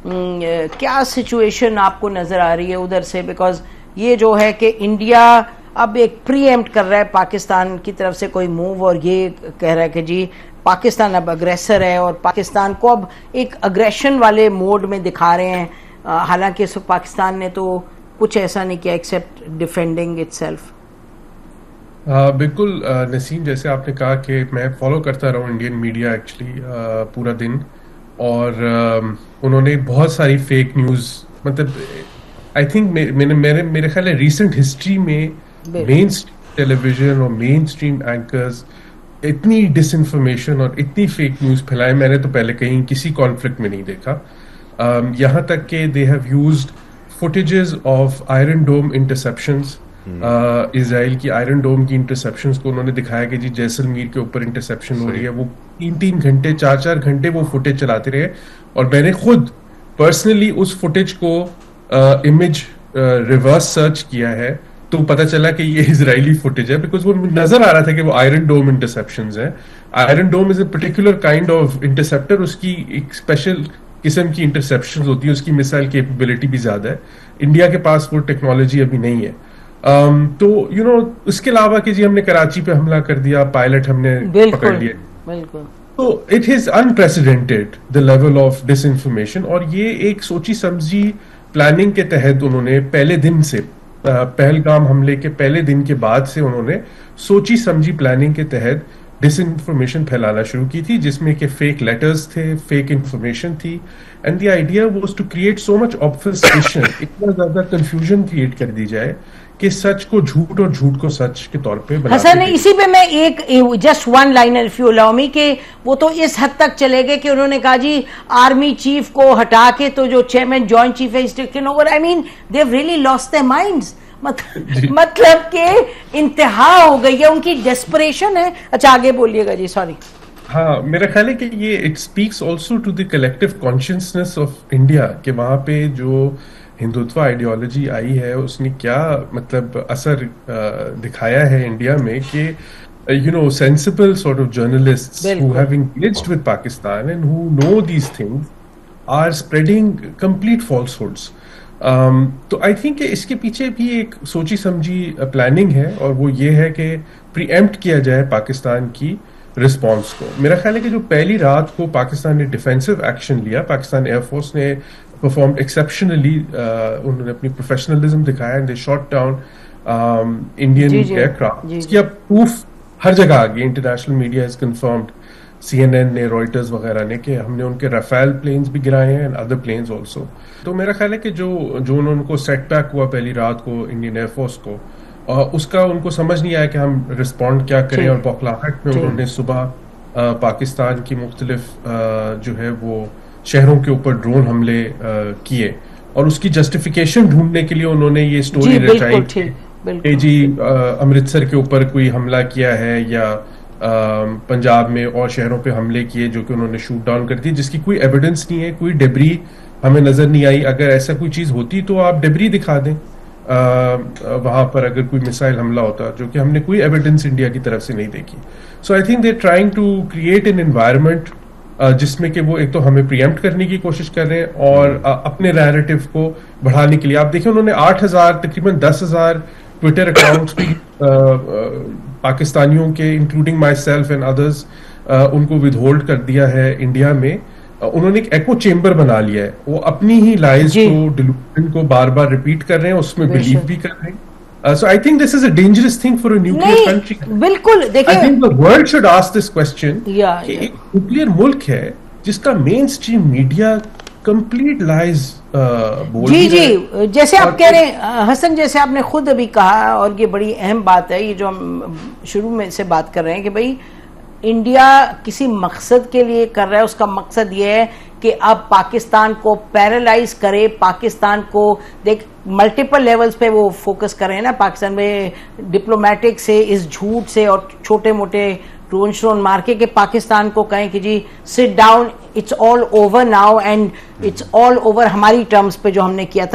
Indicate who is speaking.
Speaker 1: क्या सिचुएशन आपको नजर आ रही है उधर से? बिकॉज ये जो है कि इंडिया अब एक प्रीएम्प्ट कर रहा है पाकिस्तान की तरफ से कोई मूव, और ये कह रहा है कि जी पाकिस्तान अब अग्रेसर है और पाकिस्तान को अब एक अग्रेशन वाले मोड में दिखा रहे हैं। हालांकि इस वक्त पाकिस्तान ने तो कुछ ऐसा नहीं किया एक्सेप्ट डिफेंडिंग इटसेल्फ।
Speaker 2: बिल्कुल नसीम, जैसे आपने कहा कि मैं फॉलो करता रहा हूँ इंडियन मीडिया एक्चुअली पूरा दिन, और उन्होंने बहुत सारी फेक न्यूज़, मतलब आई थिंक मेरे ख्याल है रीसेंट हिस्ट्री में मेन टेलीविजन और मेन स्ट्रीम एंकर्स इतनी डिसइंफॉर्मेशन और इतनी फेक न्यूज़ फैलाए मैंने तो पहले कहीं किसी कॉन्फ्लिक्ट में नहीं देखा। यहाँ तक कि they have used footages of iron dome interceptions, Israel की आयरन डोम की इंटरसेप्शंस को उन्होंने दिखाया कि जी जैसलमेर के ऊपर इंटरसेप्शन हो रही है। वो 3-3 घंटे 4-4 घंटे वो फुटेज चलाते रहे, और मैंने खुद पर्सनली उस फुटेज को इमेज रिवर्स सर्च किया है, तो पता चला कि ये इजरायली फुटेज है, बिकॉज वो नजर आ रहा था कि वो आयरन डोम इंटरसेप्शंस है। Iron dome is a particular kind of interceptor, उसकी एक स्पेशल किस्म की इंटरसेप्शंस होती है, उसकी मिसाइल कैपेबिलिटी भी ज्यादा है। इंडिया के पास वो टेक्नोलॉजी अभी नहीं है। तो उसके अलावा कि जी हमने कराची पे हमला कर दिया, पायलट हमने पकड़ लिया,
Speaker 1: बिल्कुल,
Speaker 2: तो it is unprecedented the level of disinformation. और ये एक सोची समझी प्लानिंग के तहत उन्होंने पहले दिन से, पहलगाम हमले के पहले दिन के बाद से उन्होंने सोची समझी प्लानिंग के तहत डिसइंफॉर्मेशन फैलाना शुरू की थी, जिसमें कि फेक लेटर्स थे, फेक इंफॉर्मेशन थी, and the idea was to create so much obfuscation, इतना ज्यादा कंफ्यूजन क्रिएट कर दी जाए कि सच को झूठ और झूठ को सच के तौर पे बना।
Speaker 1: हसन, इसी पे मैं एक just one liner if you allow me, कि वो तो इस हद तक चले गए कि उन्होंने कहा जी आर्मी चीफ को हटा के तो जो चेयरमैन जॉइंट चीफ है is taken over. I mean they have really lost their minds. मतलब के इंतहा हो गई है, उनकी डेस्परेशन है। अच्छा आगे बोलिएगा जी, सॉरी।
Speaker 2: हाँ, मेरा ख्याल है कि ये it speaks also to the collective consciousness of India, कि वहां पे जो हिंदुत्व आइडियोलॉजी आई है उसने क्या मतलब असर दिखाया है इंडिया में, कि sensible sort of journalists who have engaged with Pakistan and who know these things are spreading complete falsehoods. तो आई थिंक इसके पीछे भी एक सोची समझी प्लानिंग है, और वो ये है कि प्रीएम्प्ट किया जाए पाकिस्तान की रिस्पांस को। मेरा ख्याल है कि जो पहली रात को पाकिस्तान ने डिफेंसिव एक्शन लिया, पाकिस्तान एयरफोर्स ने परफॉर्म एक्सेप्शनली, उन्होंने अपनी प्रोफेशनलिज्म दिखाया and they shot down Indian aircraft. इसकी अब प्रूफ हर जगह आ गई, international media has confirmed, CNN ने, रॉयटर्स वगैरह ने, कि हमने उनके राफेल प्लेन्स भी गिराए हैं एंड अदर प्लेन्स ऑल्सो। तो मेरा ख्याल है कि जो उनको सेटबैक हुआ पहली रात को इंडियन एयरफोर्स को, उसका उनको समझ नहीं आया कि हम रिस्पॉन्ड क्या करें, और बौखलाहट में उन्होंने सुबह पाकिस्तान की मुख्तलिफ जो है वो शहरों के ऊपर ड्रोन हमले किए, और उसकी जस्टिफिकेशन ढूंढने के लिए उन्होंने ये स्टोरी रचाई कि जी अमृतसर के ऊपर कोई हमला किया है, या पंजाब में और शहरों पे हमले किए जो कि उन्होंने शूट डाउन कर दी, जिसकी कोई एविडेंस नहीं है, कोई डेब्री हमें नजर नहीं आई। अगर ऐसा कोई चीज होती तो आप डेब्री दिखा दें, वहां पर अगर कोई मिसाइल हमला होता, जो कि हमने कोई एविडेंस इंडिया की तरफ से नहीं देखी। So I think they trying to create an environment जिसमें कि वो एक तो हमें प्रीएम्प्ट करने की कोशिश कर रहे हैं, और अपने नैरेटिव को बढ़ाने के लिए। आप देखिए उन्होंने 8,000 तकरीबन 10,000 ट्विटर अकाउंट्स भी पाकिस्तानियों के, including my self and others, उनको विदहोल्ड कर दिया है इंडिया में। उन्होंने एक एको चेम्बर बना लिया है, वो अपनी ही लाइज को, डिलूजन को बार बार रिपीट कर रहे हैं, उसमें बिलीव भी कर रहे हैं। So I think this is a dangerous thing for a nuclear country.
Speaker 1: बिल्कुल, देखिए,
Speaker 2: I think the world should ask this question कि एक न्यूक्लियर मुल्क है जिसका main stream media complete lies बोल
Speaker 1: जी जी, जैसे आप कह रहे हैं हसन, जैसे आपने खुद अभी कहा, और ये बड़ी अहम बात है, ये जो हम शुरू में से बात कर रहे हैं कि भाई इंडिया किसी मकसद के लिए कर रहा है। उसका मकसद ये है कि अब पाकिस्तान को पैरालाइज करे, पाकिस्तान को देख मल्टीपल लेवल्स पे वो फोकस कर रहे हैं ना पाकिस्तान में, डिप्लोमेटिक से, इस झूठ से और छोटे मोटे ड्रोन श्रोन मार के पाकिस्तान को कहें कि जी sit down, it's all over now and it's all over हमारी टर्म्स पे जो हमने किया था।